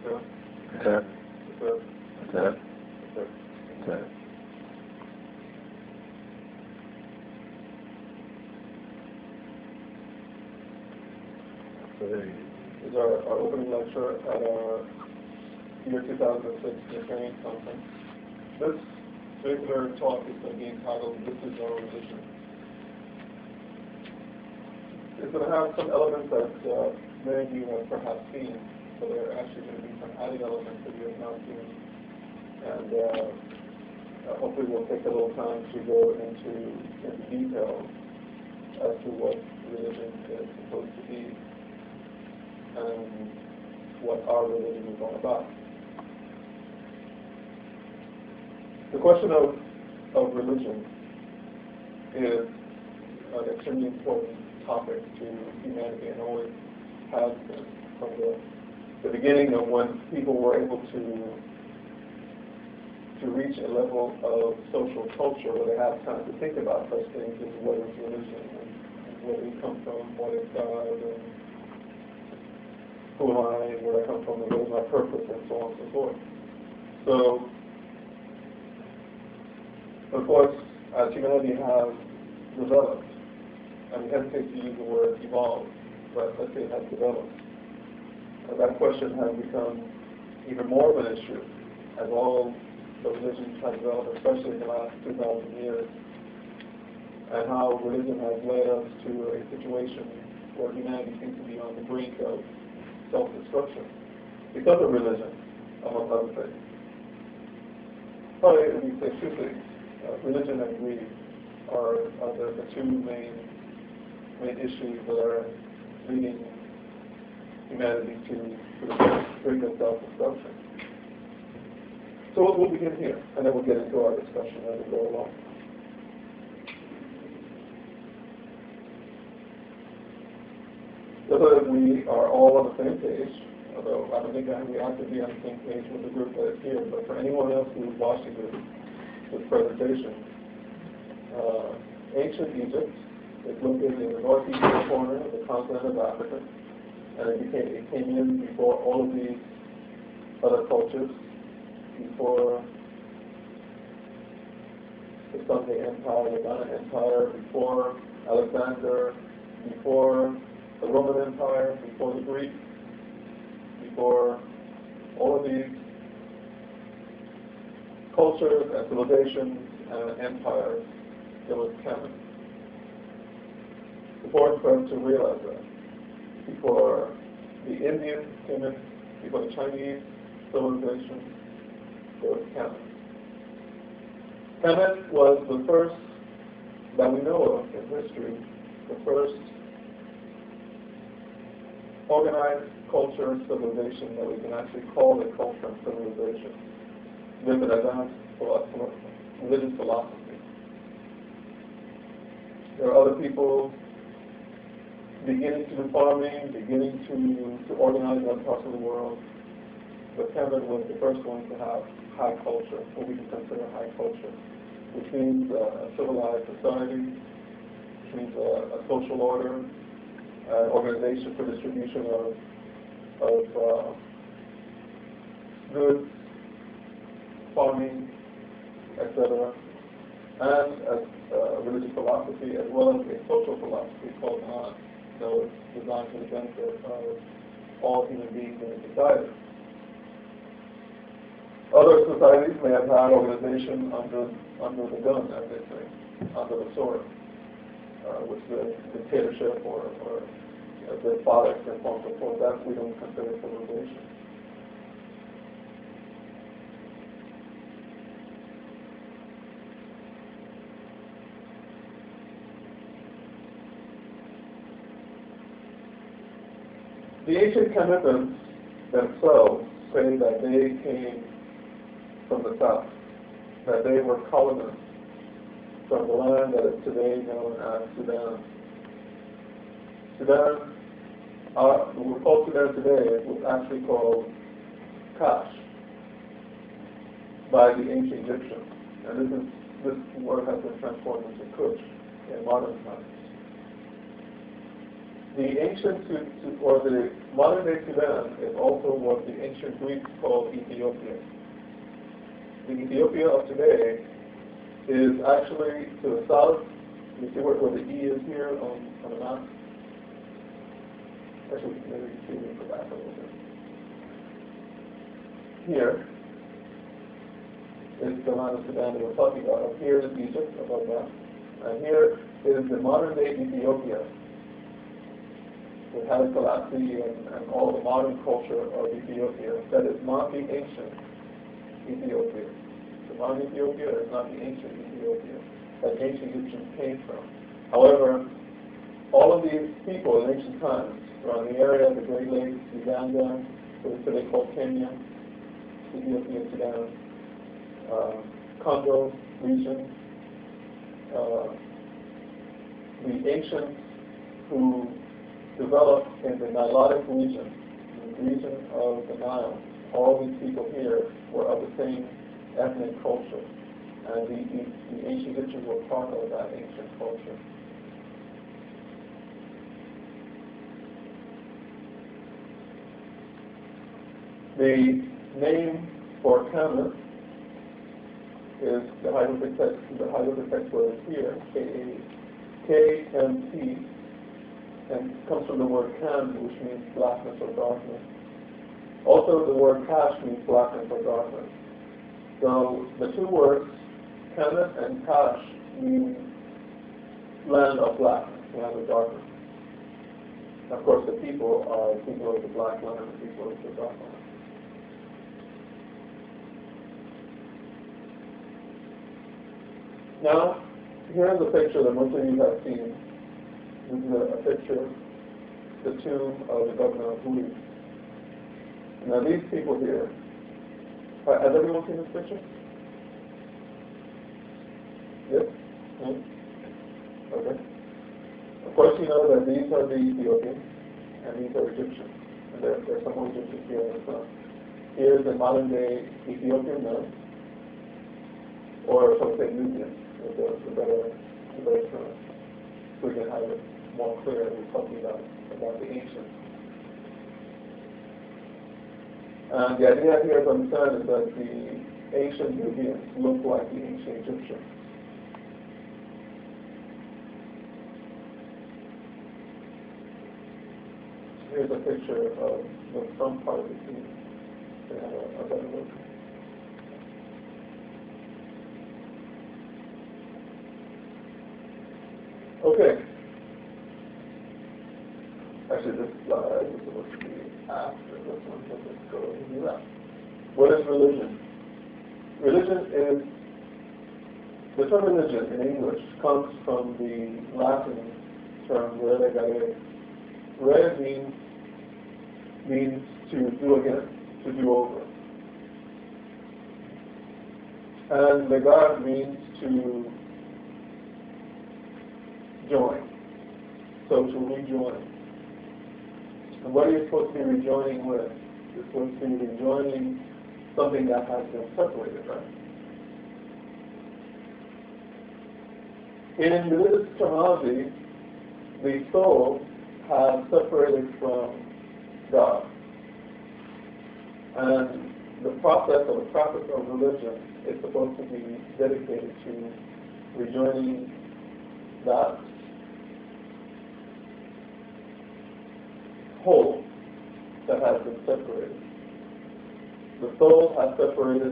Tap. Tap. Tap. So this is our opening lecture at our year 2006 Unitarian Conference. This particular talk is going to be entitled, This is Our Religion. It's going to have some elements that many of you have perhaps seen, so there are actually going to be some added elements that you have not seen. And hopefully we'll take a little time to go into detail as to what religion is supposed to be and what our religion is all about. The question of religion is an extremely important topic to humanity and always has been from the beginning of when people were able to reach a level of social culture where they have time to think about such things as what is religion and where we come from, what is God, and who am I, and where I come from, and what is my purpose, and so on and so forth. So, of course, as humanity has developed, and we hesitate to use the word evolved, but let's say it has developed, that question has become even more of an issue as all the religions have developed, especially in the last 2,000 years, and how religion has led us to a situation where humanity seems to be on the brink of self-destruction because of religion, among other things. Probably we say two things. Religion and greed are the two main issues that are leading humanity to the brink of self-destruction. So we'll begin here, and then we'll get into our discussion as we go along. So that we are all on the same page, although I don't think we have to be on the same page with the group that is here, but for anyone else who is watching this presentation, ancient Egypt is located in the northeastern corner of the continent of Africa, and it came in before all of these other cultures, before the Sunday Empire, the Ghana Empire, before Alexander, before the Roman Empire, before the Greeks, before all of these cultures and civilizations and empires, there was Kemet. It's important for us to realize that. Before the Indians came in, before the Chinese civilization, there was Kemet. Kemet was the first that we know of in history, the first organized culture and civilization that we can actually call a culture and civilization with an advanced religious philosophy. There are other people beginning to do farming, beginning to organize in other parts of the world, but Kemet was the first one to have high culture, what we can consider high culture, which means a civilized society, which means a social order, an organization for distribution of goods, farming, etc., and a religious philosophy as well as a social philosophy called Ma'at that was designed for the benefit of all human beings in the society. Other societies may have had organization under the gun, as they say, under the sword, which is a dictatorship or despotic and so on and so forth. That we don't consider civilization. The ancient Kemetans themselves say that they came from the south, that they were colonists from the land that is today known as Sudan. Sudan, what we call Sudan today, was actually called Kash by the ancient Egyptians, and this word has been transformed into Kush in modern times. The ancient, or the modern day Sudan is also what the ancient Greeks called Ethiopia. The Ethiopia of today is actually to the south. You see where the E is here on the map? Actually, maybe you can see me go back a little bit. Here is the land of Sudan that we're talking about. Up here is Egypt, above that. And here is the modern day Ethiopia. It has Selassie and all the modern culture of Ethiopia. That is not the ancient Ethiopia. The modern Ethiopia is not the ancient Ethiopia that ancient Egyptians came from. However, all of these people in ancient times around the area of the Great Lakes, Uganda, what is today called Kenya, Ethiopia, Sudan, Congo region, the ancients who developed in the Nilotic region, the region of the Nile, all these people here were of the same ethnic culture. And the ancient Egyptians were part of that ancient culture. The name for Kemet is the hieroglyphic text word is here, K-M-T, and comes from the word Kem, which means blackness or darkness. Also, the word Kash means blackness or darkness. So the two words, Kemet and Kash, mean land of blackness, land of darkness. Of course, the people are people of the black land and the people of the dark land. Now, here is a picture that most of you have seen. This is a picture, the tomb of the governor of Huli. Now, these people here, has everyone seen this picture? Yes? No? Okay. Of course, you know that these are the Ethiopians and these are Egyptians. And there are some more Egyptians here in the front. Here's the modern day Ethiopian man, or shall we say Nubian, is the better term. So we can have it more clear when we're talking about the ancients. And the idea here to understand is that the ancient Nubians look like the ancient Egyptians. Here's a picture of the front part of the scene. A better look. Okay. Actually, this slide is supposed to be after this one, so let's go and do that. What is religion? Religion is, the term religion in English comes from the Latin term religare. Re means to do again, to do over. And legar means to join. So to rejoin. And what are you supposed to be rejoining with? You're supposed to be rejoining something that has been separated, right? In religious terminology, the soul has separated from God. And the process or the practice of religion is supposed to be dedicated to rejoining that whole that has been separated. The soul has separated